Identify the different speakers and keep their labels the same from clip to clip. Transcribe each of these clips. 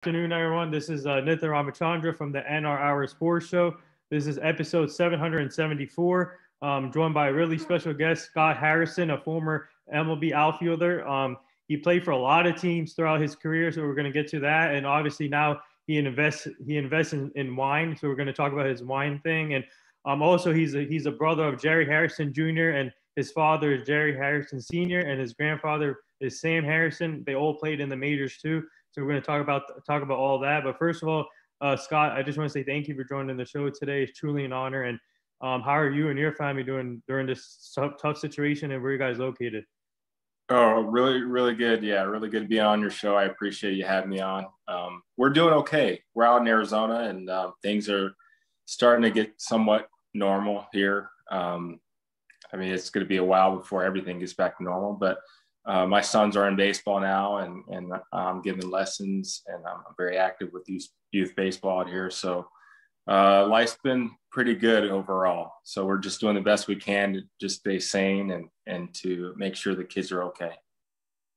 Speaker 1: Afternoon, everyone. This is Nithin Ramachandra from the NR Sports Show. This is episode 774. Joined by a really special guest, Scott Hairston, a former MLB outfielder. He played for a lot of teams throughout his career, so we're going to get to that. And obviously now he invests in wine, so we're going to talk about his wine thing. And also he's a brother of Jerry Hairston Jr. and his father is Jerry Hairston Sr. and his grandfather is Sam Hairston. They all played in the majors too. So we're going to talk about all that. But first of all, Scott, I just want to say thank you for joining the show today. It's truly an honor. And how are you and your family doing during this tough situation, and where are you guys located?
Speaker 2: Oh, really, really good. Yeah, really good to be on your show. I appreciate you having me on. We're doing okay. We're out in Arizona, and things are starting to get somewhat normal here. I mean, it's going to be a while before everything gets back to normal, but my sons are in baseball now, and I'm giving lessons, and I'm very active with youth baseball out here. So life's been pretty good overall. So we're just doing the best we can to just stay sane and to make sure the kids are okay.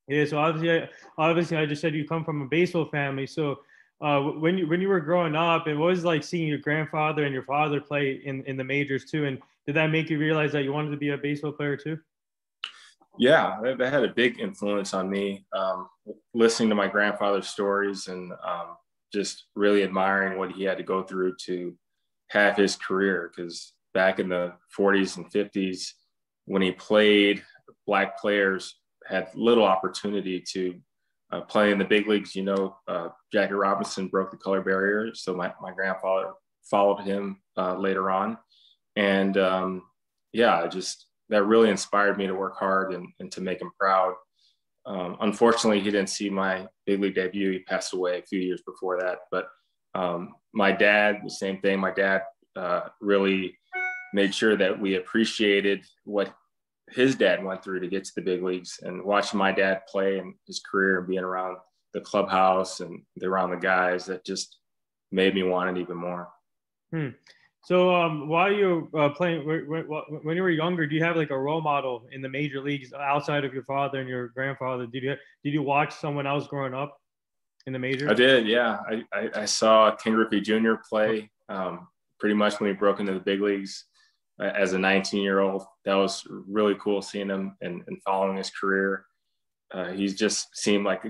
Speaker 1: Yeah. So obviously, I just said you come from a baseball family. So when you were growing up, it was like seeing your grandfather and your father play in the majors too. And did that make you realize that you wanted to be a baseball player too?
Speaker 2: Yeah, that had a big influence on me. Listening to my grandfather's stories and just really admiring what he had to go through to have his career. Because back in the 40s and 50s, when he played, Black players had little opportunity to play in the big leagues. Jackie Robinson broke the color barrier, so my grandfather followed him later on. And that really inspired me to work hard and to make him proud. Unfortunately, he didn't see my big league debut. He passed away a few years before that. But my dad, the same thing. My dad really made sure that we appreciated what his dad went through to get to the big leagues. And watching my dad play and his career and being around the clubhouse and around the guys, that just made me want it even more.
Speaker 1: So while you were playing, when you were younger, do you have like a role model in the major leagues outside of your father and your grandfather? Did you watch someone else growing up in the majors?
Speaker 2: I did, yeah. I saw Ken Griffey Jr. play pretty much when he broke into the big leagues as a 19-year-old. That was really cool seeing him and following his career. He just seemed like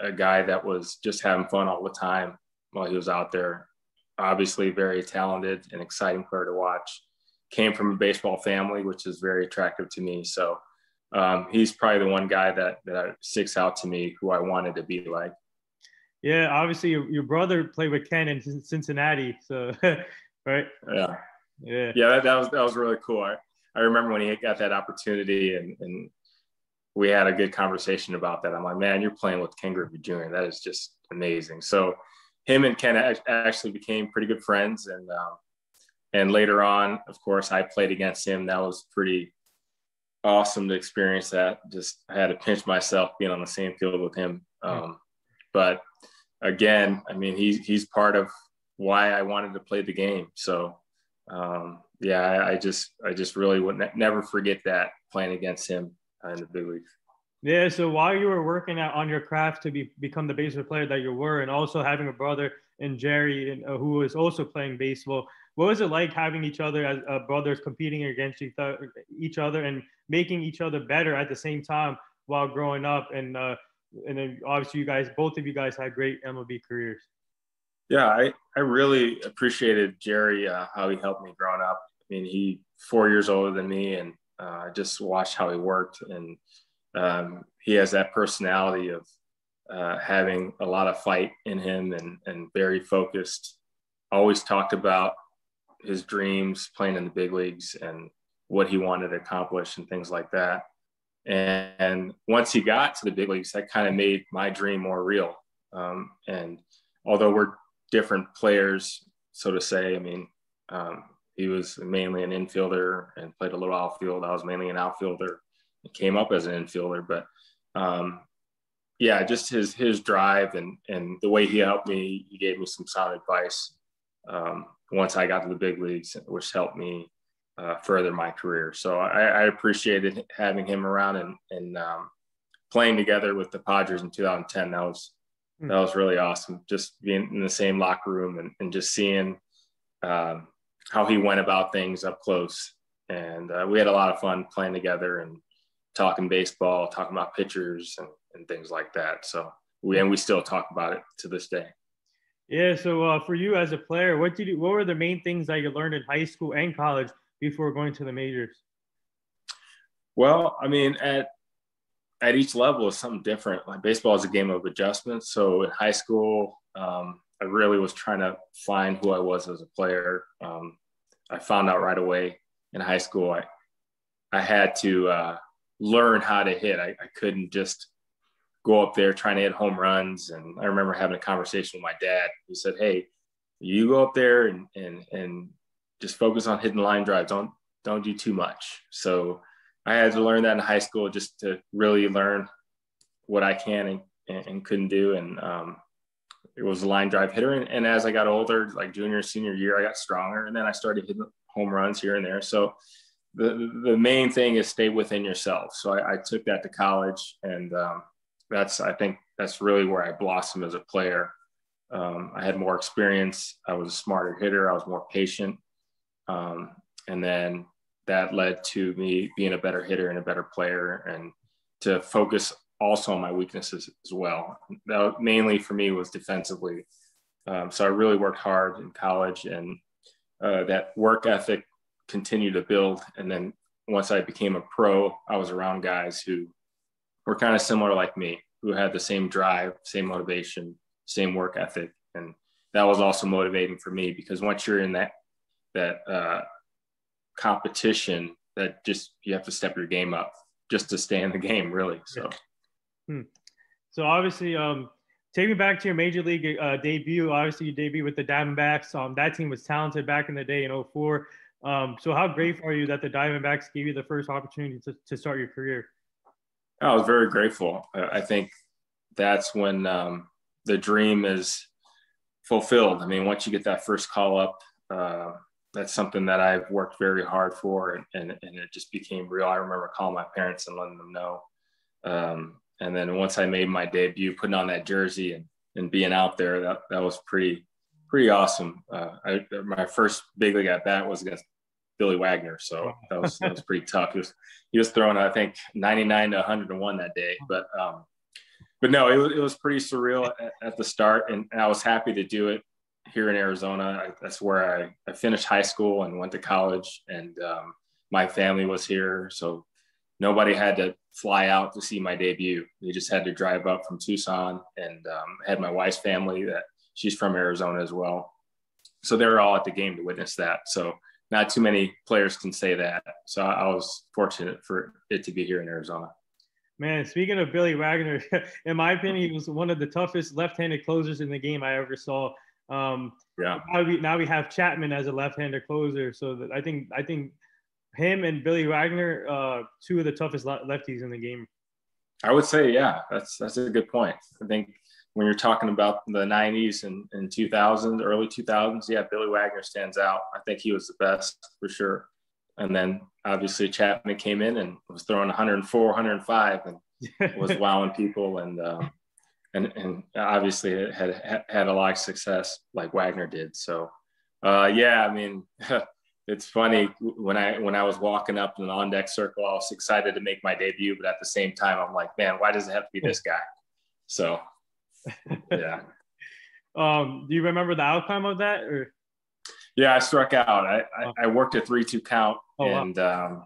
Speaker 2: a guy that was just having fun all the time while he was out there. Obviously very talented and exciting player to watch. Came from a baseball family, which is very attractive to me. So he's probably the one guy that sticks out to me who I wanted to be like.
Speaker 1: Yeah, obviously your brother played with Ken in Cincinnati, so right?
Speaker 2: Yeah. That was really cool. I remember when he got that opportunity and we had a good conversation about that. I'm like, man, you're playing with Ken Griffey Jr. That is just amazing. So him and Ken actually became pretty good friends. And later on, of course, I played against him. That was pretty awesome to experience that. Just I had to pinch myself being on the same field with him. But again, I mean, he's part of why I wanted to play the game. So I just really would never forget that, playing against him in the big leagues.
Speaker 1: Yeah, so while you were working on your craft to become the baseball player that you were, and also having a brother in Jerry who was also playing baseball, what was it like having each other as brothers competing against each other and making each other better at the same time while growing up? And then obviously both of you guys had great MLB careers.
Speaker 2: Yeah, I really appreciated Jerry, how he helped me growing up. I mean, he's 4 years older than me, and I just watched how he worked. And he has that personality of having a lot of fight in him and very focused. Always talked about his dreams playing in the big leagues and what he wanted to accomplish and things like that. And once he got to the big leagues, that kind of made my dream more real. And although we're different players, so to say, I mean, he was mainly an infielder and played a little outfield. I was mainly an outfielder. Came up as an infielder, but just his drive and the way he helped me, he gave me some sound advice once I got to the big leagues, which helped me further my career. So I appreciated having him around and playing together with the Padres in 2010. That was That was really awesome. Just being in the same locker room and just seeing how he went about things up close. And we had a lot of fun playing together and talking baseball, talking about pitchers and things like that. So we still talk about it to this day.
Speaker 1: Yeah. So for you as a player, what were the main things that you learned in high school and college before going to the majors?
Speaker 2: Well, I mean, at each level is something different. Like baseball is a game of adjustments. So in high school, I really was trying to find who I was as a player. I found out right away in high school, I had to learn how to hit. I couldn't just go up there trying to hit home runs. And I remember having a conversation with my dad. He said, "Hey, you go up there and just focus on hitting line drives. Don't do too much." So I had to learn that in high school just to really learn what I can and couldn't do. And it was a line drive hitter. And as I got older, like junior, senior year, I got stronger. And then I started hitting home runs here and there. So the main thing is stay within yourself. So I took that to college. And I think that's really where I blossomed as a player. I had more experience. I was a smarter hitter. I was more patient. And then that led to me being a better hitter and a better player, and to focus also on my weaknesses as well. That mainly for me was defensively. So I really worked hard in college, and that work ethic continued to build. And then once I became a pro, I was around guys who were kind of similar like me, who had the same drive, same motivation, same work ethic. And that was also motivating for me, because once you're in that competition, that just you have to step your game up just to stay in the game, really. So
Speaker 1: so obviously take me back to your major league debut. Obviously you debuted with the Diamondbacks. That team was talented back in the day in 2004. So how grateful are you that the Diamondbacks gave you the first opportunity to start your career?
Speaker 2: I was very grateful. I think that's when the dream is fulfilled. I mean, once you get that first call up, that's something that I've worked very hard for, and it just became real. I remember calling my parents and letting them know. And then once I made my debut, putting on that jersey and being out there, that was pretty awesome. My first big league at bat was against Billy Wagner, so that was pretty tough. He was throwing, I think, 99 to 101 that day, but no, it was pretty surreal at the start, and I was happy to do it here in Arizona. That's where I finished high school and went to college, and my family was here, so nobody had to fly out to see my debut. They just had to drive up from Tucson, and I had my wife's family that she's from Arizona as well, so they were all at the game to witness that. So not too many players can say that. So I was fortunate for it to be here in Arizona.
Speaker 1: Man, speaking of Billy Wagner, in my opinion, he was one of the toughest left-handed closers in the game I ever saw. Now we have Chapman as a left-handed closer, so I think him and Billy Wagner, two of the toughest lefties in the game.
Speaker 2: I would say, yeah, that's a good point. I think when you're talking about the 90s and 2000s, early 2000s, yeah, Billy Wagner stands out. I think he was the best for sure. And then obviously Chapman came in and was throwing 104, 105 and was wowing people, and obviously it had a lot of success like Wagner did. So yeah, I mean, it's funny when I was walking up in the on deck circle, I was excited to make my debut, but at the same time, I'm like, man, why does it have to be this guy? So yeah.
Speaker 1: Do you remember the outcome of that? Or?
Speaker 2: Yeah, I struck out. I worked a 3-2 count, and I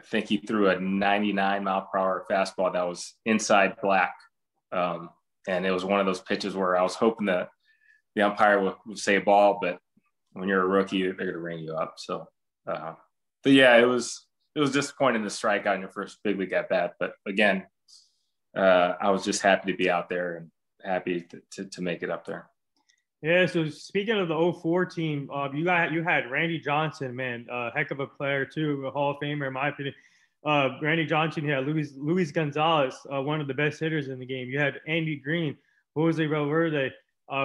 Speaker 2: think he threw a 99-mile-per-hour fastball that was inside black. And it was one of those pitches where I was hoping that the umpire would say ball, but when you're a rookie, they're going to ring you up. So, but yeah, it was disappointing to strike out in your first big league at bat. But again, I was just happy to be out there and happy to make it up there.
Speaker 1: Yeah. So speaking of the 2004 team, you had Randy Johnson, man, a heck of a player too, a Hall of Famer in my opinion. Randy Johnson, you had Luis Gonzalez, one of the best hitters in the game. You had Andy Green, Jose Valverde,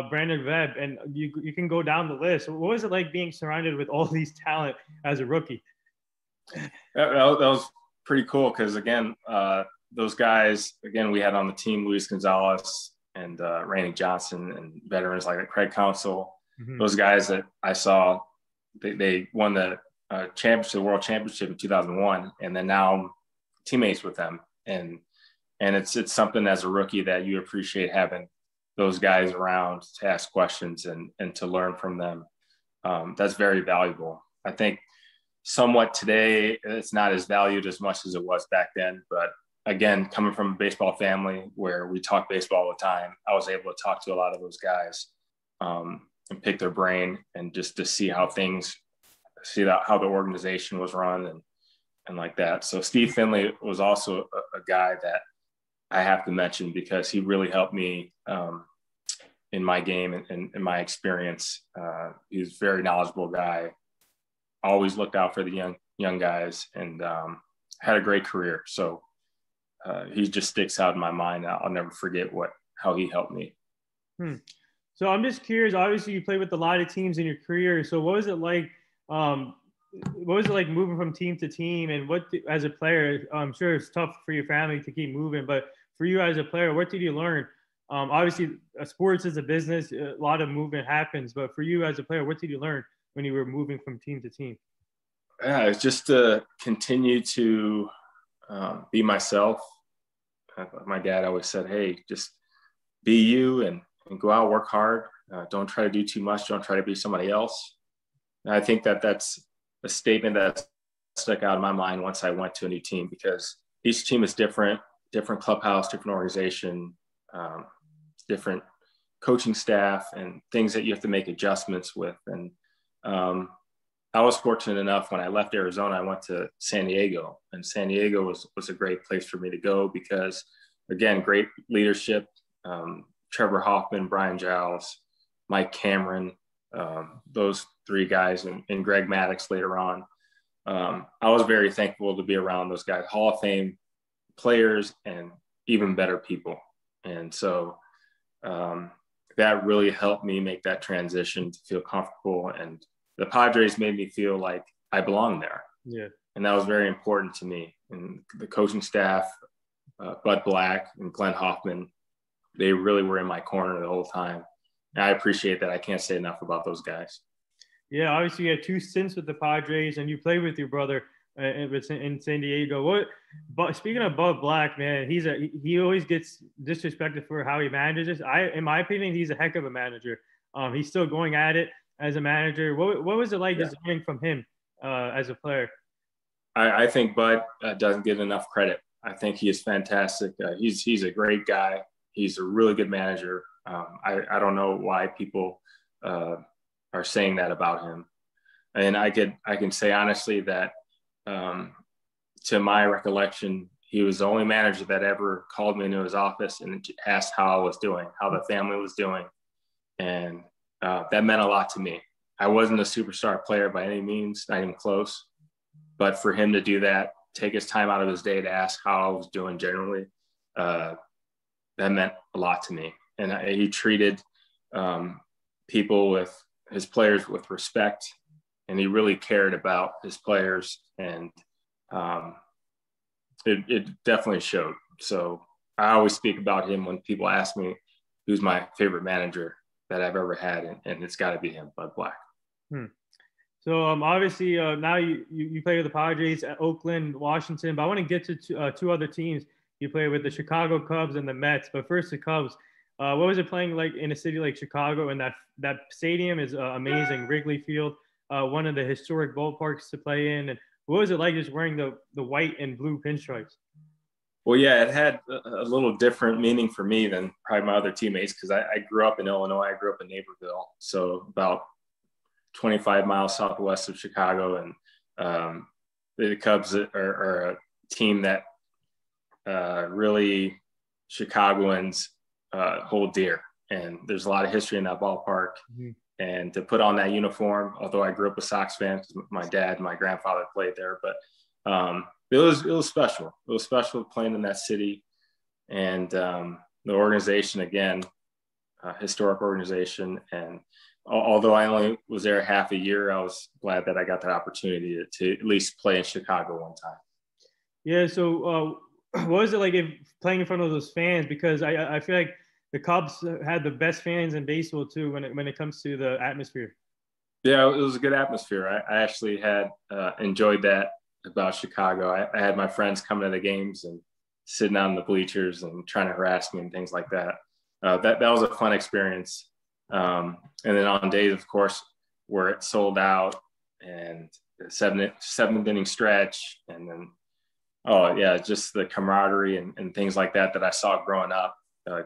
Speaker 1: Brandon Webb, and you can go down the list. What was it like being surrounded with all these talent as a rookie?
Speaker 2: That was pretty cool because, again, those guys, again, we had on the team Luis Gonzalez and Randy Johnson and veterans like Craig Counsell.
Speaker 1: Mm-hmm.
Speaker 2: Those guys that I saw, they won the championship, the World Championship in 2001, and then now I'm teammates with them. And it's something as a rookie that you appreciate having those guys around to ask questions and to learn from them. That's very valuable. I think somewhat today it's not as valued as much as it was back then, but again, coming from a baseball family where we talk baseball all the time, I was able to talk to a lot of those guys and pick their brain and just to see how how the organization was run and like that. So Steve Finley was also a guy that I have to mention because he really helped me in my game and in my experience. He's a very knowledgeable guy, always looked out for the young guys, and had a great career. So he just sticks out in my mind. I'll never forget how he helped me.
Speaker 1: So I'm just curious, obviously you played with a lot of teams in your career. So what was it like moving from team to team, and as a player, I'm sure it's tough for your family to keep moving, but for you as a player, what did you learn? Obviously sports is a business, a lot of movement happens, but for you as a player, what did you learn when you were moving from team to team?
Speaker 2: Yeah, it's just to continue to be myself. My dad always said, hey, just be you and go out, work hard. Don't try to do too much. Don't try to be somebody else. And I think that's a statement that stuck out in my mind once I went to a new team, because each team is different clubhouse, different organization, different coaching staff, and things that you have to make adjustments with. And I was fortunate enough when I left Arizona, I went to San Diego, and San Diego was a great place for me to go because, again, great leadership. Trevor Hoffman, Brian Giles, Mike Cameron, those three guys, and Greg Maddux later on. I was very thankful to be around those guys, Hall of Fame players and even better people. And so that really helped me make that transition to feel comfortable. And the Padres made me feel like I belonged there.
Speaker 1: Yeah. And
Speaker 2: that was very important to me. And the coaching staff, Bud Black and Glenn Hoffman, they really were in my corner the whole time. And I appreciate that. I can't say enough about those guys.
Speaker 1: Yeah, obviously you had 2 stints with the Padres, and you played with your brother in San Diego. But speaking of Bud Black, man, he always gets disrespected for how he manages. In my opinion, he's a heck of a manager. He's still going at it as a manager. What was it like just learning from him as a player?
Speaker 2: I think Bud doesn't get enough credit. I think he is fantastic. He's a great guy. He's a really good manager. I don't know why people are saying that about him. And I can say honestly that to my recollection, he was the only manager that ever called me into his office and asked how I was doing, how the family was doing. And that meant a lot to me. I wasn't a superstar player by any means, not even close. But for him to do that, take his time out of his day to ask how I was doing generally, that meant a lot to me. And he treated his players with respect, and he really cared about his players, and it definitely showed. So I always speak about him when people ask me who's my favorite manager that I've ever had, and it's got to be him, Bud Black.
Speaker 1: So obviously now you play with the Padres at Oakland, Washington, but I want to get to 2 other teams. You play with the Chicago Cubs and the Mets, but first the Cubs. What was it playing like in a city like Chicago? And that stadium is amazing, Wrigley Field, one of the historic ballparks to play in. And what was it like just wearing the white and blue pinstripes?
Speaker 2: Well, yeah, it had a little different meaning for me than probably my other teammates, because I grew up in Illinois. I grew up in Naperville, so about 25 miles southwest of Chicago. And the Cubs are a team that really Chicagoans hold dear. And there's a lot of history in that ballpark. Mm-hmm. And to put on that uniform, although I grew up a Sox fan because my dad and my grandfather played there, but it was special. It was special playing in that city. And the organization, again, historic organization. And although I only was there half a year, I was glad that I got that opportunity to at least play in Chicago one time.
Speaker 1: Yeah. So what was it like playing in front of those fans? Because I feel like the Cubs had the best fans in baseball too when it comes to the atmosphere.
Speaker 2: Yeah, it was a good atmosphere. I actually had enjoyed that about Chicago. I had my friends coming to the games and sitting out in the bleachers and trying to harass me and things like that. That was a fun experience. And then on days, of course, where it sold out and seventh inning stretch, and then just the camaraderie and things like that I saw growing up,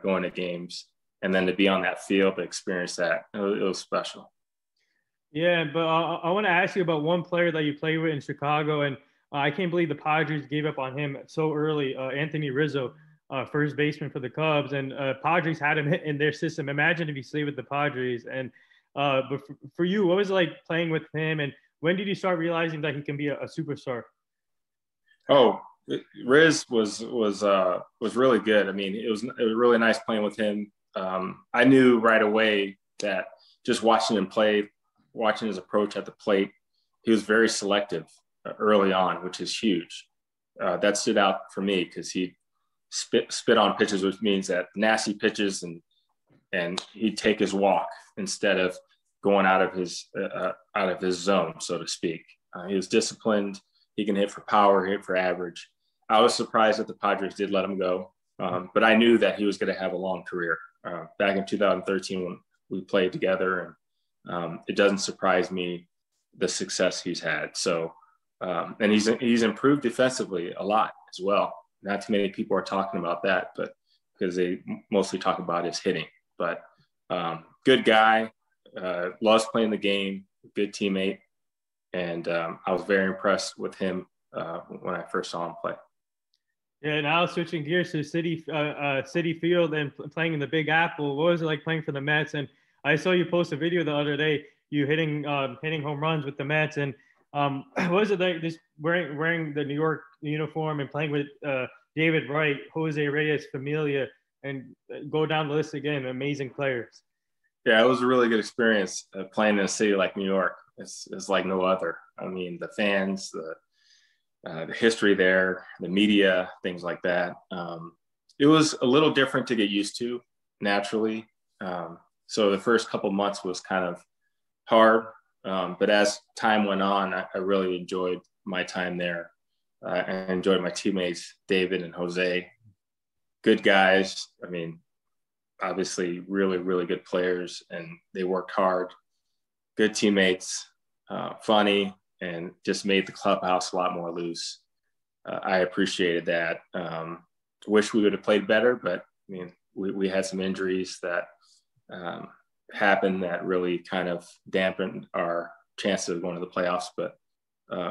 Speaker 2: going to games, and then to be on that field to experience that, it was special.
Speaker 1: Yeah, but I want to ask you about one player that you played with in Chicago, and I can't believe the Padres gave up on him so early. Anthony Rizzo, first baseman for the Cubs, and Padres had him in their system. Imagine if he stayed with the Padres. And but for you, what was it like playing with him, and when did you start realizing that he can be a superstar?
Speaker 2: Oh, Riz was really good. I mean, it was really nice playing with him. I knew right away that just watching him play, watching his approach at the plate, he was very selective early on, which is huge. That stood out for me because he spit on pitches, which means that nasty pitches, and he'd take his walk instead of going out of his zone, so to speak. He was disciplined. He can hit for power, hit for average. I was surprised that the Padres did let him go, but I knew that he was going to have a long career. Back in 2013 when we played together, and it doesn't surprise me the success he's had. So, and he's improved defensively a lot as well. Not too many people are talking about that, but because they mostly talk about his hitting. But good guy, loves playing the game, good teammate, and I was very impressed with him when I first saw him play.
Speaker 1: Yeah, now switching gears to Citi Field and playing in the Big Apple. What was it like playing for the Mets? And I saw you post a video the other day, you hitting home runs with the Mets. And what was it like just wearing the New York uniform and playing with David Wright, Jose Reyes, Familia, and go down the list again, amazing players.
Speaker 2: Yeah, it was a really good experience playing in a city like New York. It's like no other. I mean, the fans, the history there, the media, things like that. It was a little different to get used to naturally. So the first couple months was kind of hard. But as time went on, I really enjoyed my time there. I enjoyed my teammates, David and Jose. Good guys. I mean, obviously really, really good players, and they worked hard. Good teammates, funny, and just made the clubhouse a lot more loose. I appreciated that. Wish we would have played better, but I mean, we had some injuries that happened that really kind of dampened our chances of going to the playoffs. But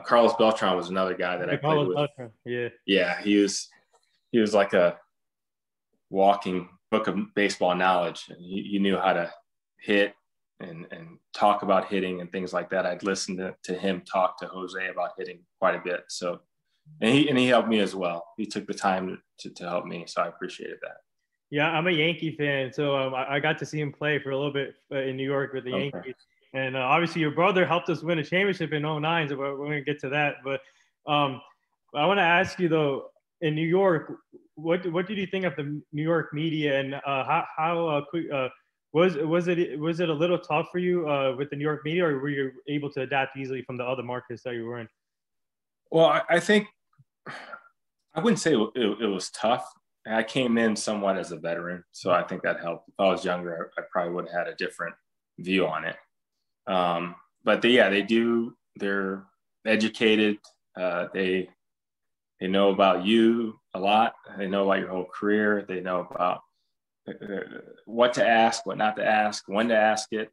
Speaker 2: Carlos Beltran was another guy that I played with.
Speaker 1: Yeah.
Speaker 2: Yeah, he was like a walking book of baseball knowledge, and he knew how to hit and talk about hitting and things like that. I'd listen to him talk to Jose about hitting quite a bit. So, and he helped me as well. He took the time to help me, so I appreciated that.
Speaker 1: Yeah, I'm a Yankee fan, so I got to see him play for a little bit in New York with the Yankees. And obviously your brother helped us win a championship in 09, so we're going to get to that. But I want to ask you, though, in New York, what did you think of the New York media, and how quick was it a little tough for you with the New York media, or were you able to adapt easily from the other markets that you were in?
Speaker 2: Well, I think I wouldn't say it was tough. I came in somewhat as a veteran, so I think that helped. If I was younger, I probably would have had a different view on it. But they're educated. They know about you a lot. They know about your whole career. They know about what to ask, what not to ask, when to ask it.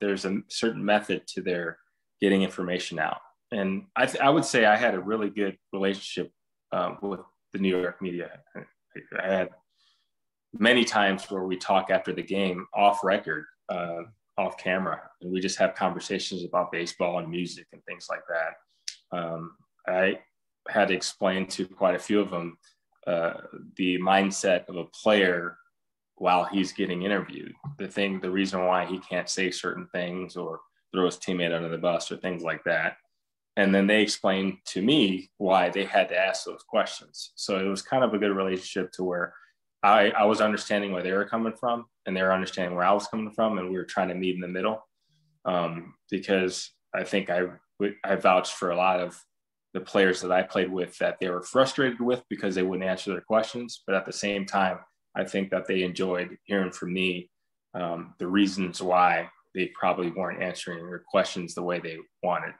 Speaker 2: There's a certain method to their getting information out. And I would say I had a really good relationship with the New York media. I had many times where we talk after the game off record, off camera, and we just have conversations about baseball and music and things like that. I had to explain to quite a few of them the mindset of a player while he's getting interviewed, the reason why he can't say certain things or throw his teammate under the bus or things like that. And then they explained to me why they had to ask those questions. So it was kind of a good relationship to where I was understanding where they were coming from, and they were understanding where I was coming from, and we were trying to meet in the middle. Because I think I vouched for a lot of the players that I played with that they were frustrated with because they wouldn't answer their questions. But at the same time, I think that they enjoyed hearing from me the reasons why they probably weren't answering their questions the way they wanted.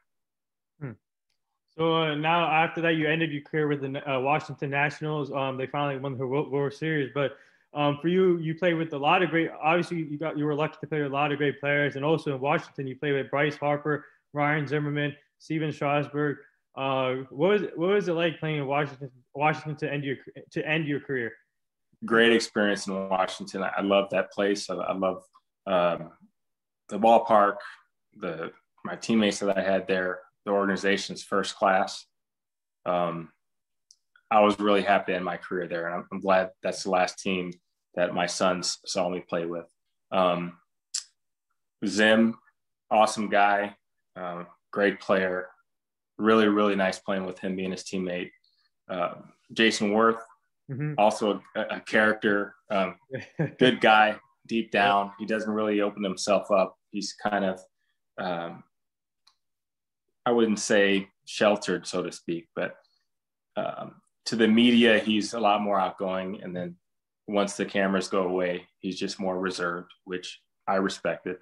Speaker 1: So now after that, you ended your career with the Washington Nationals. They finally won the World Series. But for you, you played with a lot of great. Obviously, you were lucky to play with a lot of great players, and also in Washington, you played with Bryce Harper, Ryan Zimmerman, Steven Strasburg. What was it like playing in Washington to end your career?
Speaker 2: Great experience in Washington. I love that place. I love the ballpark, my teammates that I had there. The organization's first class. I was really happy to end my career there, and I'm glad that's the last team that my sons saw me play with. Zim, awesome guy, great player. Really, really nice playing with him, being his teammate. Jason Worth, also a character, good guy deep down. He doesn't really open himself up. He's kind of I wouldn't say sheltered, so to speak, but to the media, he's a lot more outgoing. And then once the cameras go away, he's just more reserved, which I respected.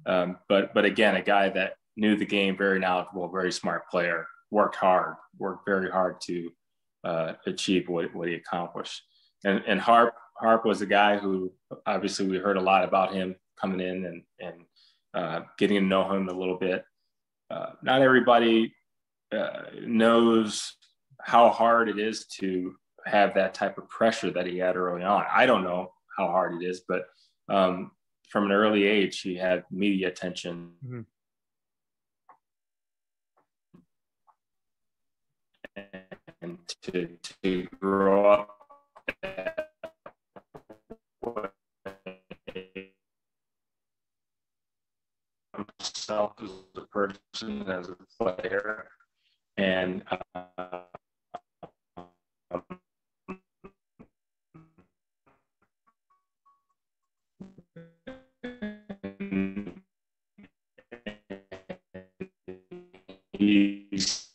Speaker 2: But again, a guy that knew the game, very knowledgeable, very smart player, worked very hard to achieve what he accomplished. And Harp was a guy who obviously we heard a lot about him coming in and getting to know him a little bit. Not everybody knows how hard it is to have that type of pressure that he had early on. I don't know how hard it is, but from an early age, he had media attention. And to grow up himself as a person, as a player, and he's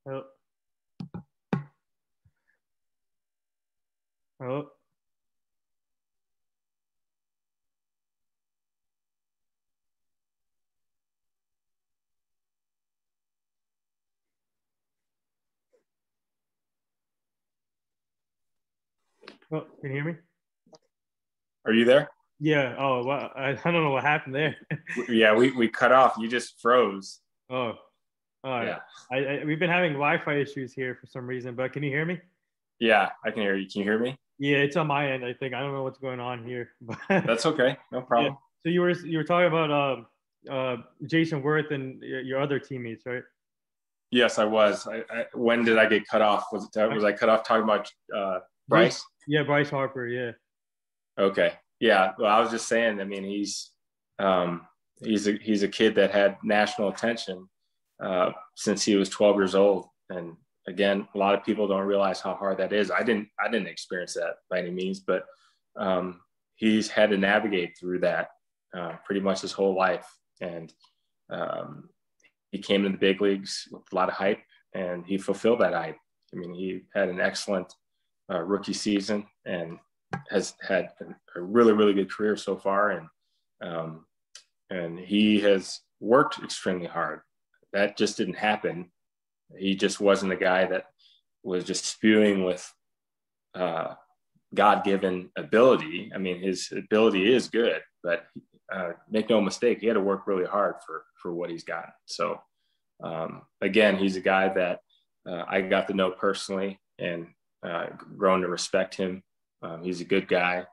Speaker 1: Oh. Oh. Oh, can you hear me?
Speaker 2: Are you there?
Speaker 1: Yeah. Oh, well, I don't know what happened there.
Speaker 2: Yeah, we cut off. You just froze.
Speaker 1: Oh, all right. Yeah. We've been having Wi-Fi issues here for some reason, but can you hear me?
Speaker 2: Yeah, I can hear you. Can you hear me?
Speaker 1: Yeah, it's on my end. I think I don't know what's going on here.
Speaker 2: That's okay. No problem.
Speaker 1: Yeah. So you were talking about Jason Worth and your other teammates, right?
Speaker 2: Yes, I was. When did I get cut off? Was I cut off talking about Bryce?
Speaker 1: Yeah, Bryce Harper. Yeah.
Speaker 2: Okay. Yeah. Well, I was just saying. I mean, he's a kid that had national attention since he was 12 years old, and again, a lot of people don't realize how hard that is. I didn't experience that by any means, but he's had to navigate through that pretty much his whole life, and he came to the big leagues with a lot of hype, and he fulfilled that hype. I mean, he had an excellent rookie season and has had a really, really good career so far. And he has worked extremely hard. That just didn't happen. He just wasn't a guy that was just spewing with God-given ability. I mean, his ability is good, but make no mistake, he had to work really hard for what he's got. So Again, he's a guy that I got to know personally and grown to respect him. He's a good guy,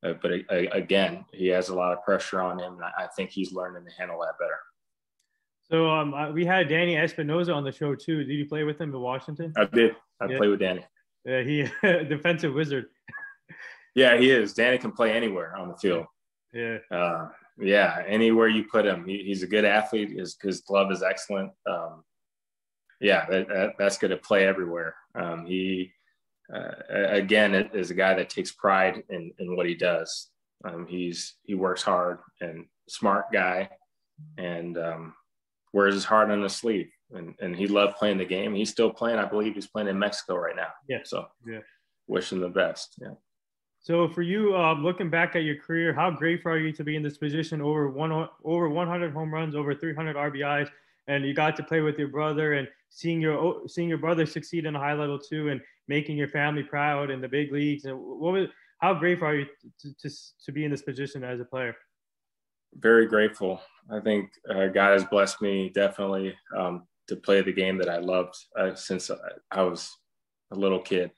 Speaker 2: but again, he has a lot of pressure on him, and I think he's learning to handle that better.
Speaker 1: So we had Danny Espinosa on the show too. Did you play with him in Washington?
Speaker 2: I did. I played with Danny.
Speaker 1: Yeah, he defensive wizard.
Speaker 2: Yeah, he is. Danny can play anywhere on the field.
Speaker 1: Yeah.
Speaker 2: Anywhere you put him, he's a good athlete. His glove is excellent. That's good to play everywhere. He again is a guy that takes pride in what he does. He works hard and smart guy, and wears his heart on his sleeve. And he loved playing the game. He's still playing. I believe he's playing in Mexico right now.
Speaker 1: Yeah.
Speaker 2: So wish him the best. Yeah.
Speaker 1: So for you, looking back at your career, how grateful are you to be in this position? Over 100 home runs, over 300 RBIs, and you got to play with your brother and seeing your brother succeed in a high level too, and making your family proud in the big leagues. And how grateful are you to be in this position as a player?
Speaker 2: Very grateful. I think God has blessed me definitely to play the game that I loved since I was a little kid.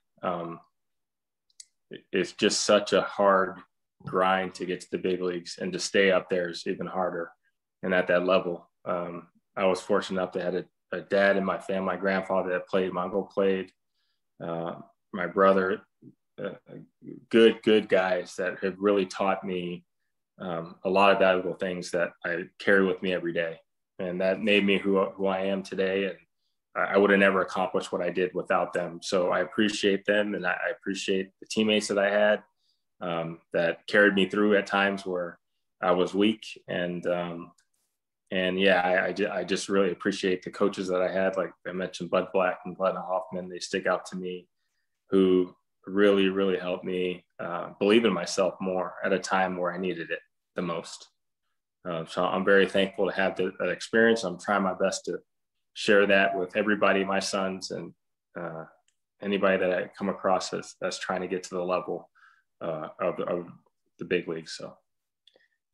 Speaker 2: It's just such a hard grind to get to the big leagues, and to stay up there is even harder. And at that level, I was fortunate enough to have a dad in my family, my grandfather that played, my uncle played, my brother, good guys that have really taught me a lot of valuable things that I carry with me every day. And that made me who I am today. And I would have never accomplished what I did without them. So I appreciate them, and I appreciate the teammates that I had that carried me through at times where I was weak. I just really appreciate the coaches that I had. Like I mentioned, Bud Black and Glenn Hoffman, they stick out to me, who really, really helped me believe in myself more at a time where I needed it the most. So I'm very thankful to have that experience. I'm trying my best to share that with everybody, my sons, and anybody that I come across that's trying to get to the level of the big leagues. So.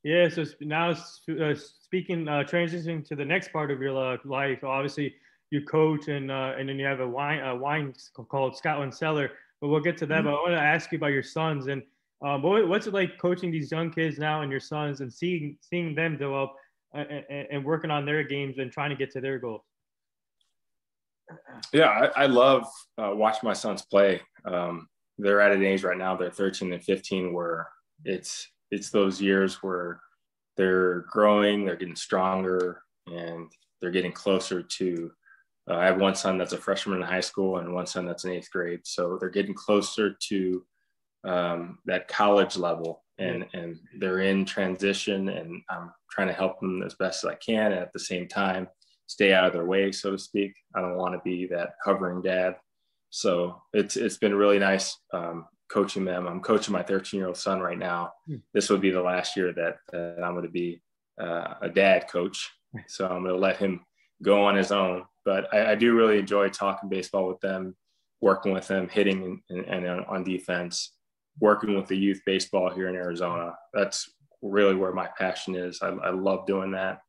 Speaker 1: Yeah. So now transitioning to the next part of your life, obviously you coach and then you have a wine called Scotland Cellar, but we'll get to that. Mm-hmm. But I want to ask you about your sons, and what's it like coaching these young kids now and your sons, and seeing them develop and working on their games and trying to get to their goals?
Speaker 2: Yeah, I love watching my sons play. They're at an age right now, they're 13 and 15, where it's those years where they're growing, they're getting stronger, and they're getting closer to I have one son that's a freshman in high school and one son that's in 8th grade. So they're getting closer to that college level, and they're in transition, and I'm trying to help them as best as I can. And at the same time, stay out of their way, so to speak. I don't want to be that hovering dad. So it's been really nice coaching them. I'm coaching my 13-year-old son right now. This would be the last year that I'm going to be a dad coach. So I'm going to let him go on his own. But I do really enjoy talking baseball with them, working with them, hitting and on defense, working with the youth baseball here in Arizona. That's really where my passion is. I love doing that.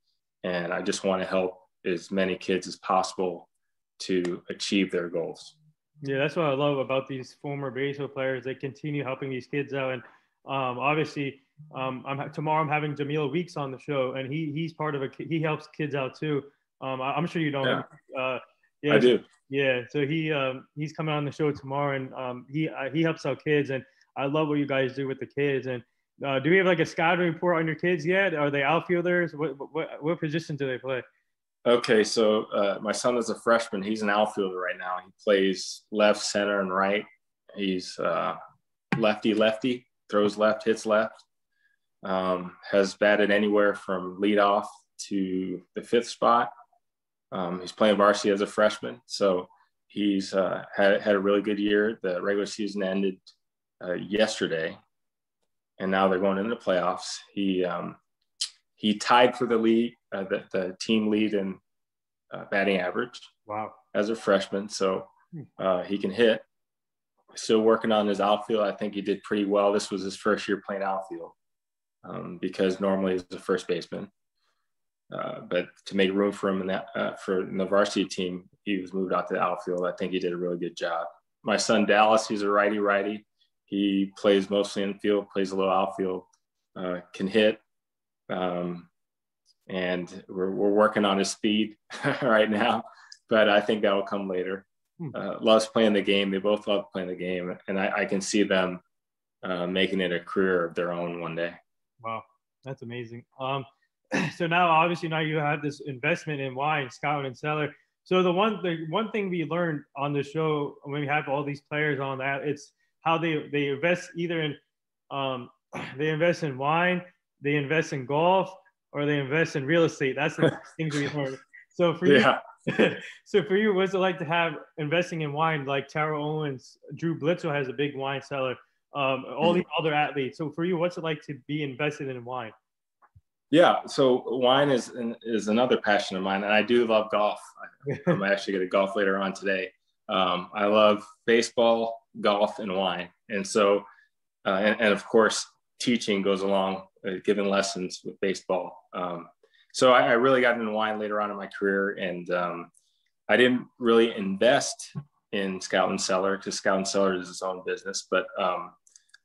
Speaker 2: And I just want to help as many kids as possible to achieve their goals.
Speaker 1: Yeah, that's what I love about these former baseball players. They continue helping these kids out. And obviously, tomorrow I'm having Jamil Weeks on the show, and he's part of he helps kids out too. I'm sure you know him. Yeah,
Speaker 2: I do.
Speaker 1: Yeah, so he's coming on the show tomorrow, and he helps out kids, and I love what you guys do with the kids. And do we have like a scouting report on your kids yet? Are they outfielders? What position do they play?
Speaker 2: Okay, so my son is a freshman. He's an outfielder right now. He plays left, center, and right. He's lefty, throws left, hits left. Has batted anywhere from leadoff to the 5th spot. He's playing varsity as a freshman, so he's had a really good year. The regular season ended yesterday, and now they're going into the playoffs. He tied for the lead, the team lead in batting average.
Speaker 1: Wow!
Speaker 2: As a freshman, so he can hit. Still working on his outfield. I think he did pretty well. This was his first year playing outfield because normally he's a first baseman. But to make room for him in that for the varsity team, he was moved out to the outfield. I think he did a really good job. My son Dallas, he's a righty. He plays mostly infield, plays a little outfield, can hit, and we're working on his speed right now. But I think that will come later. Loves playing the game. They both love playing the game, and I can see them making it a career of their own one day.
Speaker 1: Wow, that's amazing. So now you have this investment in wine, Scout and Cellar. So the one thing we learned on the show when we have all these players on that, it's how they invest either in they invest in wine, they invest in golf, or they invest in real estate. That's the things we learned. So for you, so for you, what's it like to have investing in wine? Like Tara Owens, Drew Bledsoe has a big wine cellar. All these other athletes. So for you, what's it like to be invested in wine?
Speaker 2: Yeah, so wine is another passion of mine, and I do love golf. I'm actually going to golf later on today. I love baseball, golf, and wine, and so and of course teaching goes along, giving lessons with baseball. So I really got into wine later on in my career, and I didn't really invest in Scout and Cellar because Scout and Cellar is its own business, but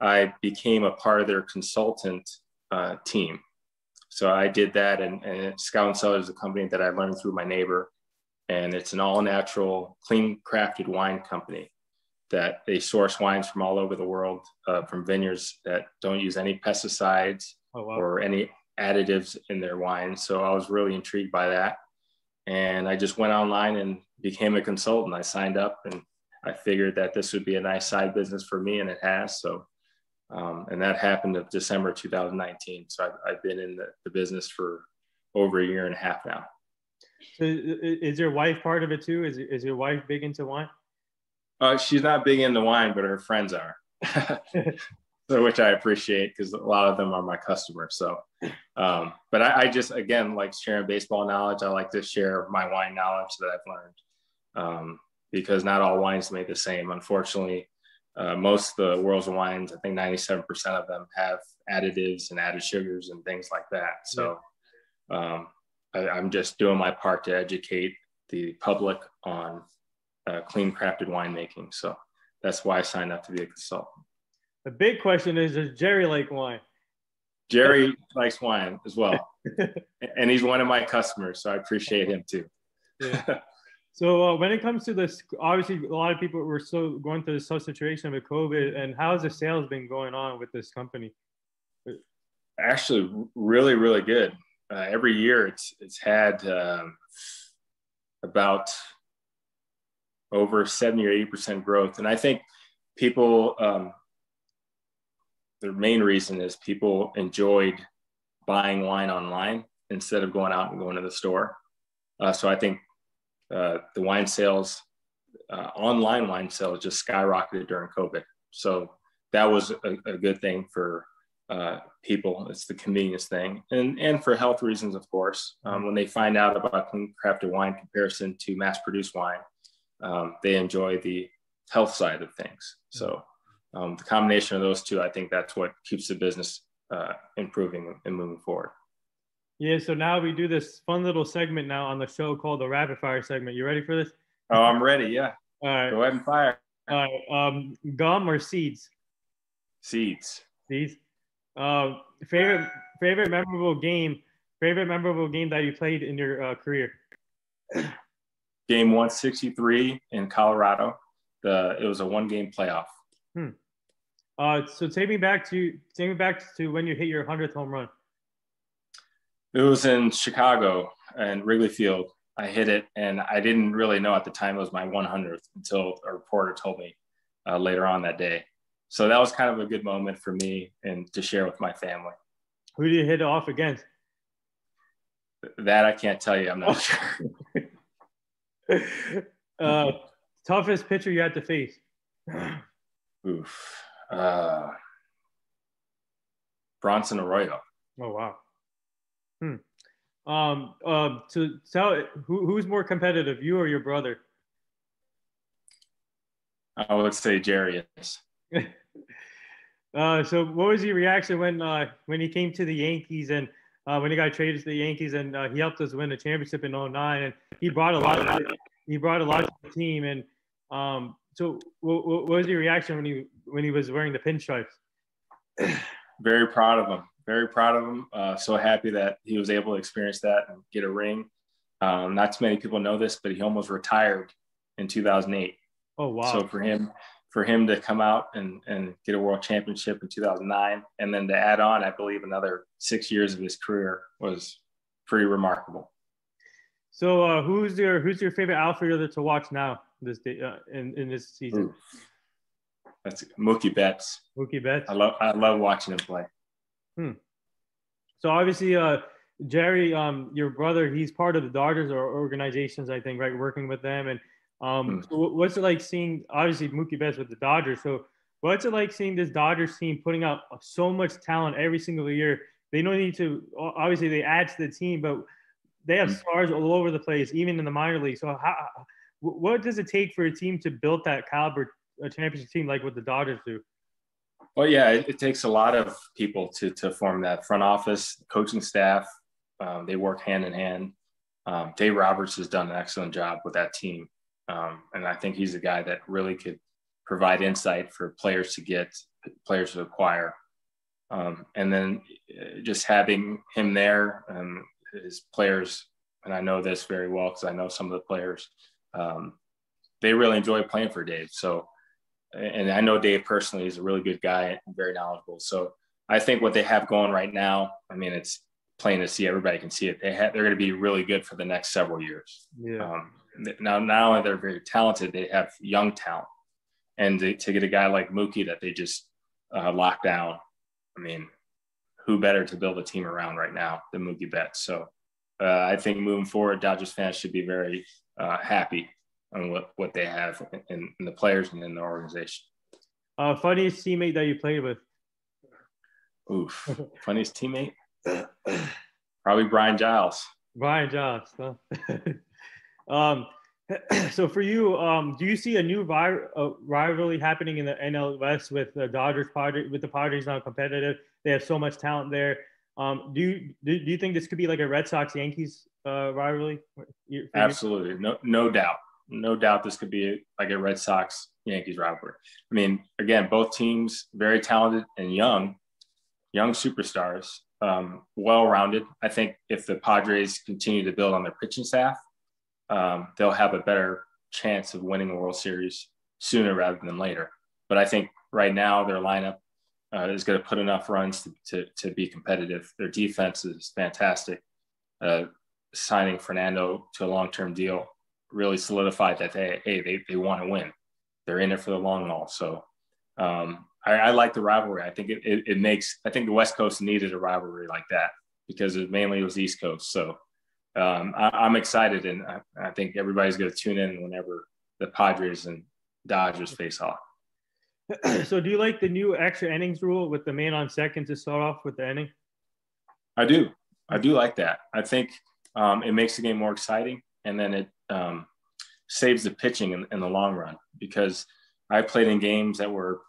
Speaker 2: I became a part of their consultant team. So I did that, and Scout and Cellar is a company that I learned through my neighbor, and it's an all-natural, clean-crafted wine company that they source wines from all over the world, from vineyards that don't use any pesticides or any additives in their wine. So I was really intrigued by that, and I just went online and became a consultant. I signed up, and I figured that this would be a nice side business for me, and it has. So. And that happened in December 2019. So I've been in the business for over a year and a half now.
Speaker 1: So is your wife part of it too? Is your wife big into wine?
Speaker 2: She's not big into wine, but her friends are, so, which I appreciate because a lot of them are my customers. So, but I just, again, like sharing baseball knowledge. I like to share my wine knowledge that I've learned because not all wines made the same. Unfortunately, most of the world's wines, I think 97% of them have additives and added sugars and things like that. So I'm just doing my part to educate the public on clean crafted winemaking. So that's why I signed up to be a consultant.
Speaker 1: The big question is, does Jerry like wine?
Speaker 2: Jerry likes wine as well. And he's one of my customers, so I appreciate him too.
Speaker 1: Yeah. So when it comes to this, obviously a lot of people were still going through this tough situation with COVID, and how has the sales been going on with this company?
Speaker 2: Actually, really, really good. Every year it's had about over 70 or 80% growth. And I think people, the main reason is people enjoyed buying wine online instead of going out and going to the store. So I think the wine sales, online wine sales just skyrocketed during COVID. So that was a good thing for people. It's the convenience thing. And for health reasons, of course. When they find out about clean crafted wine comparison to mass produced wine, they enjoy the health side of things. So the combination of those two, I think that's what keeps the business improving and moving forward.
Speaker 1: Yeah, so now we do this fun little segment now on the show called the Rapid Fire segment. You ready for this?
Speaker 2: Oh, I'm ready, yeah.
Speaker 1: All right.
Speaker 2: Go ahead and fire.
Speaker 1: All right. Gum or seeds?
Speaker 2: Seeds.
Speaker 1: Seeds. Favorite memorable game that you played in your career?
Speaker 2: Game 163 in Colorado. It was a 1-game playoff.
Speaker 1: So take me back to when you hit your 100th home run.
Speaker 2: It was in Chicago and Wrigley Field. I hit it, and I didn't really know at the time it was my 100th until a reporter told me later on that day. So that was kind of a good moment for me and to share with my family.
Speaker 1: Who did you hit it off against?
Speaker 2: That I can't tell you. I'm not
Speaker 1: sure. Toughest pitcher you had to face?
Speaker 2: Oof. Bronson Arroyo.
Speaker 1: Oh, wow. To tell who's more competitive, you or your brother?
Speaker 2: I would say Jerry is.
Speaker 1: So what was your reaction when he came to the Yankees, and when he got traded to the Yankees, and he helped us win the championship in '09, and he brought a lot to the team. And so what was your reaction when he was wearing the pinstripes?
Speaker 2: Very proud of him. Very proud of him. So happy that he was able to experience that and get a ring. Not too many people know this, but he almost retired in 2008.
Speaker 1: Oh, wow.
Speaker 2: So for him to come out and get a world championship in 2009, and then to add on, I believe, another 6 years of his career was pretty remarkable.
Speaker 1: So who's your favorite outfielder to watch now in this season?
Speaker 2: Ooh. That's Mookie Betts.
Speaker 1: Mookie Betts.
Speaker 2: I love watching him play.
Speaker 1: So obviously, Jerry, your brother, he's part of the Dodgers or organizations, I think, right? Working with them. And so what's it like seeing, obviously, Mookie Betts with the Dodgers? So what's it like seeing this Dodgers team putting out so much talent every single year? They don't need to, obviously, they add to the team, but they have stars all over the place, even in the minor league. So what does it take for a team to build that caliber, a championship team like what the Dodgers do?
Speaker 2: Well, yeah, it takes a lot of people to form that front office, coaching staff. They work hand in hand. Dave Roberts has done an excellent job with that team. And I think he's a guy that really could provide insight for players to acquire. And then just having him there, his players, and I know this very well because I know some of the players, they really enjoy playing for Dave. So, and I know Dave personally is a really good guy and very knowledgeable. So I think what they have going right now, I mean, it's plain to see. Everybody can see it. They're going to be really good for the next several years.
Speaker 1: Yeah.
Speaker 2: Now they're very talented. They have young talent, and to get a guy like Mookie that they just locked down. I mean, who better to build a team around right now than Mookie Betts? So I think moving forward, Dodgers fans should be very happy on what they have in the players and in the organization.
Speaker 1: Funniest teammate that you played with?
Speaker 2: Oof. Funniest teammate? Probably Brian Giles.
Speaker 1: Brian Giles. Huh? So for you, do you see a new rivalry happening in the NL West with the Padres? With the Padres now competitive, they have so much talent there. Do you think this could be like a Red Sox Yankees rivalry?
Speaker 2: Absolutely, no doubt. No doubt this could be like a Red Sox Yankees rivalry. I mean, again, both teams very talented and young superstars, well-rounded. I think if the Padres continue to build on their pitching staff, they'll have a better chance of winning a World Series sooner rather than later. But I think right now their lineup is going to put enough runs to be competitive. Their defense is fantastic. Signing Fernando to a long-term deal really solidified that they want to win. They're in it for the long haul. So I like the rivalry. I think it makes – I think the West Coast needed a rivalry like that because it mainly was East Coast. So I'm excited, and I think everybody's going to tune in whenever the Padres and Dodgers face off.
Speaker 1: So do you like the new extra innings rule with the man on second to start off with the inning?
Speaker 2: I do like that. I think it makes the game more exciting, and then it saves the pitching in the long run, because I played in games that were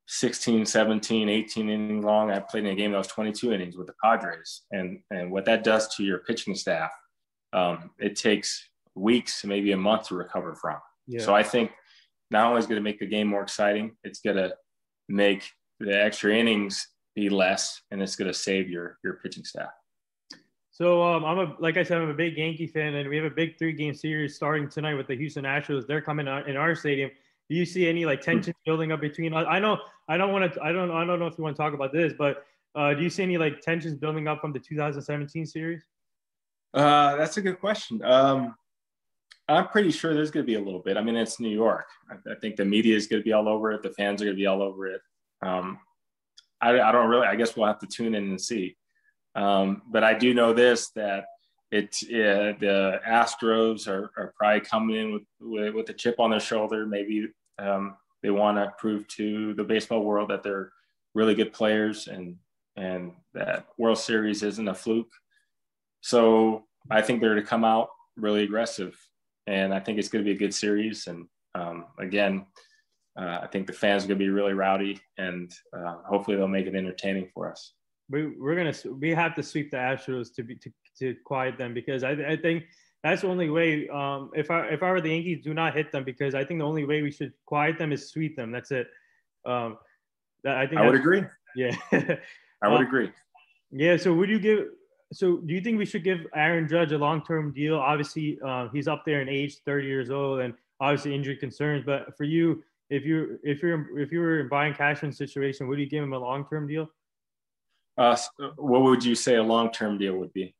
Speaker 2: 16, 17, 18 innings long. I played in a game that was 22 innings with the Padres. And what that does to your pitching staff, it takes weeks, maybe a month to recover from. Yeah. So I think not only is it going to make the game more exciting, it's going to make the extra innings be less, and it's going to save your pitching staff.
Speaker 1: So like I said, I'm a big Yankee fan, and we have a big 3-game series starting tonight with the Houston Astros. They're coming in our stadium. Do you see any like tension building up between us? I don't know if you want to talk about this, but do you see any like tensions building up from the 2017 series?
Speaker 2: That's a good question. I'm pretty sure there's going to be a little bit. I mean, it's New York. I think the media is going to be all over it. The fans are going to be all over it. I don't really. I guess we'll have to tune in and see. But I do know this, that the Astros are probably coming in with a chip on their shoulder. Maybe they want to prove to the baseball world that they're really good players, and that World Series isn't a fluke. So I think they're to come out really aggressive, and I think it's going to be a good series. And again, I think the fans are going to be really rowdy, and hopefully they'll make it entertaining for us.
Speaker 1: we have to sweep the Astros to quiet them, because I think that's the only way. If I were the Yankees, do not hit them, because I think the only way we should quiet them is sweep them. That's it.
Speaker 2: I would agree.
Speaker 1: Yeah.
Speaker 2: I would agree.
Speaker 1: Yeah. So do you think we should give Aaron Judge a long-term deal? Obviously, he's up there in age, 30 years old, and obviously injury concerns. But for you, if you were in Brian Cashman's situation, would you give him a long-term deal?
Speaker 2: What would you say a long-term deal would be?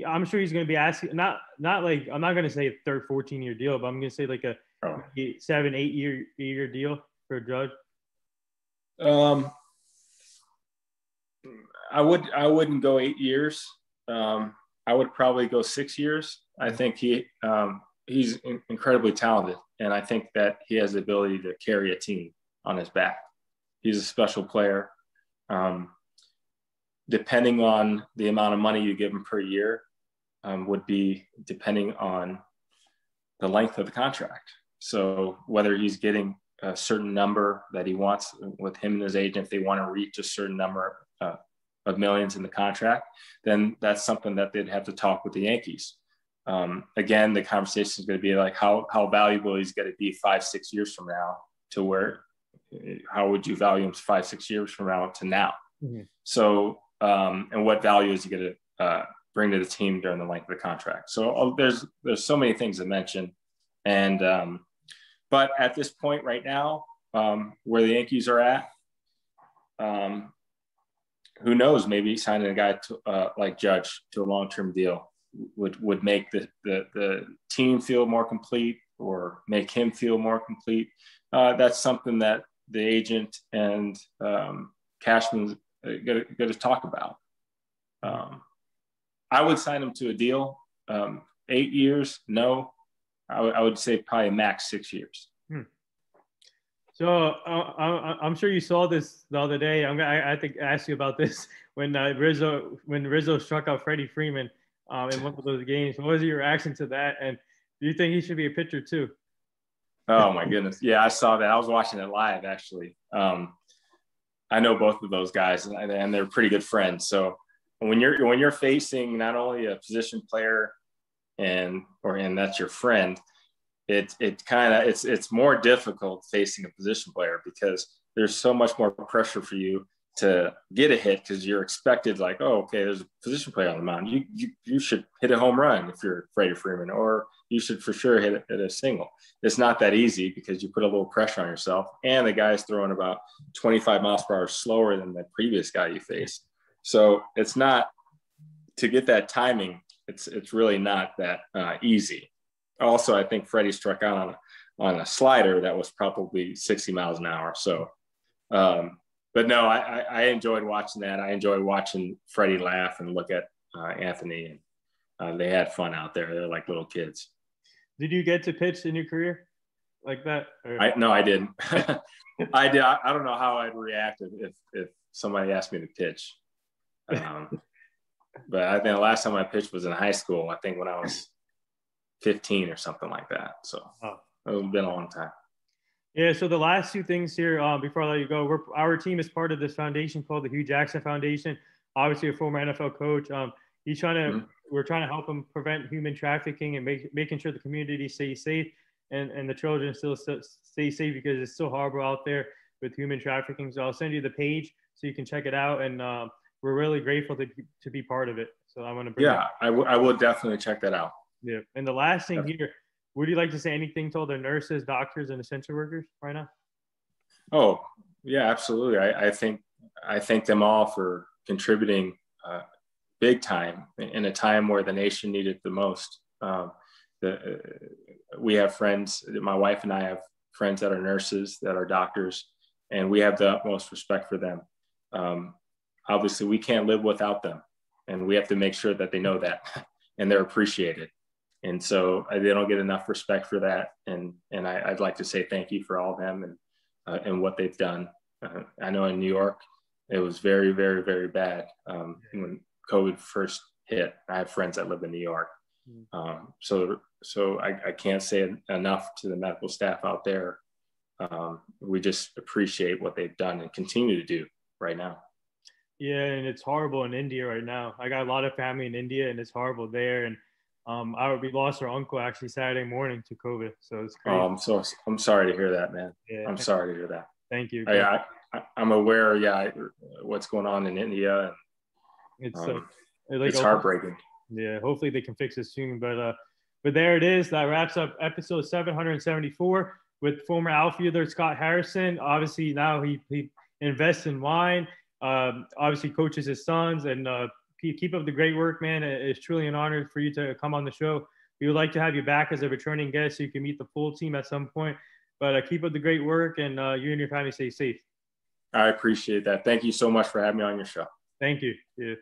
Speaker 1: I'm sure he's going to be asking, not like, I'm not going to say a 14-year deal, but I'm going to say like a 7-8 year deal for Judge.
Speaker 2: I wouldn't go 8 years. I would probably go 6 years. I think he's incredibly talented, and I think that he has the ability to carry a team on his back. He's a special player. Depending on the amount of money you give him per year, would be depending on the length of the contract. So whether he's getting a certain number that he wants with him and his agent, if they want to reach a certain number of millions in the contract, then that's something that they'd have to talk with the Yankees. Again, the conversation is going to be like how valuable he's going to be 5-6 years from now, to where, how would you value him 5-6 years from now to now? Mm-hmm. So, and what value is he going to bring to the team during the length of the contract? So there's so many things to mention. And, but at this point right now, where the Yankees are at, who knows, maybe signing a guy like Judge to a long-term deal would make the team feel more complete, or make him feel more complete. That's something that the agent and Cashman's going to talk about. I would sign him to a deal. 8 years, no. I would say probably max 6 years.
Speaker 1: So I'm sure you saw this the other day. I think I asked you about this when Rizzo struck out Freddie Freeman in one of those games. What was your reaction to that? And do you think he should be a pitcher too?
Speaker 2: Oh my goodness, yeah, I saw that. I was watching it live actually. I know both of those guys, and they're pretty good friends. So when you're facing not only a position player and that's your friend, it's more difficult facing a position player, because there's so much more pressure for you to get a hit, because you're expected, like, oh, okay, there's a position player on the mound. You should hit a home run if you're Freddie Freeman, or you should for sure hit a single. It's not that easy, because you put a little pressure on yourself, and the guy's throwing about 25 miles per hour slower than the previous guy you faced. So it's not, to get that timing, it's really not that easy. Also, I think Freddie struck out on a slider that was probably 60 miles an hour. So, but no, I enjoyed watching that. I enjoyed watching Freddie laugh and look at Anthony, and they had fun out there. They're like little kids.
Speaker 1: Did you get to pitch in your career like that?
Speaker 2: No, I didn't. I did. I don't know how I'd react if somebody asked me to pitch. But I think the last time I pitched was in high school. I think when I was 15 or something like that. So it's been a long time.
Speaker 1: Yeah. So the last two things here, before I let you go, our team is part of this foundation called the Hugh Jackson Foundation. Obviously, a former NFL coach. We're trying to help him prevent human trafficking and making sure the community stays safe, and the children still stay safe, because it's still horrible out there with human trafficking. So I'll send you the page so you can check it out, and we're really grateful to be part of it. So I want to bring
Speaker 2: I will definitely check that out.
Speaker 1: Yeah. And the last thing here, would you like to say anything to all the nurses, doctors, and essential workers right now?
Speaker 2: Oh, yeah, absolutely. I thank them all for contributing big time in a time where the nation needed the most. We have friends, my wife and I have friends that are nurses, that are doctors, and we have the utmost respect for them. Obviously, we can't live without them, and we have to make sure that they know that and they're appreciated. And so they don't get enough respect for that. And I'd like to say thank you for all of them and what they've done. I know in New York, it was very, very, very bad when COVID first hit. I have friends that live in New York. So I can't say enough to the medical staff out there. We just appreciate what they've done and continue to do right now.
Speaker 1: Yeah, and it's horrible in India right now. I got a lot of family in India, and it's horrible there. And we lost our uncle actually Saturday morning to COVID, so it's crazy.
Speaker 2: I'm sorry to hear that, man.
Speaker 1: Yeah,
Speaker 2: I'm sorry to hear that.
Speaker 1: thank you.
Speaker 2: I'm aware, what's going on in India.
Speaker 1: It's
Speaker 2: it's heartbreaking.
Speaker 1: Yeah, hopefully they can fix it soon. But there it is. That wraps up episode 774 with former outfielder Scott Hairston. Obviously now he invests in wine. Obviously coaches his sons, and keep up the great work, man. It's truly an honor for you to come on the show. We would like to have you back as a returning guest so you can meet the full team at some point. But keep up the great work, and you and your family stay safe.
Speaker 2: I appreciate that. Thank you so much for having me on your show.
Speaker 1: Thank you. Yeah.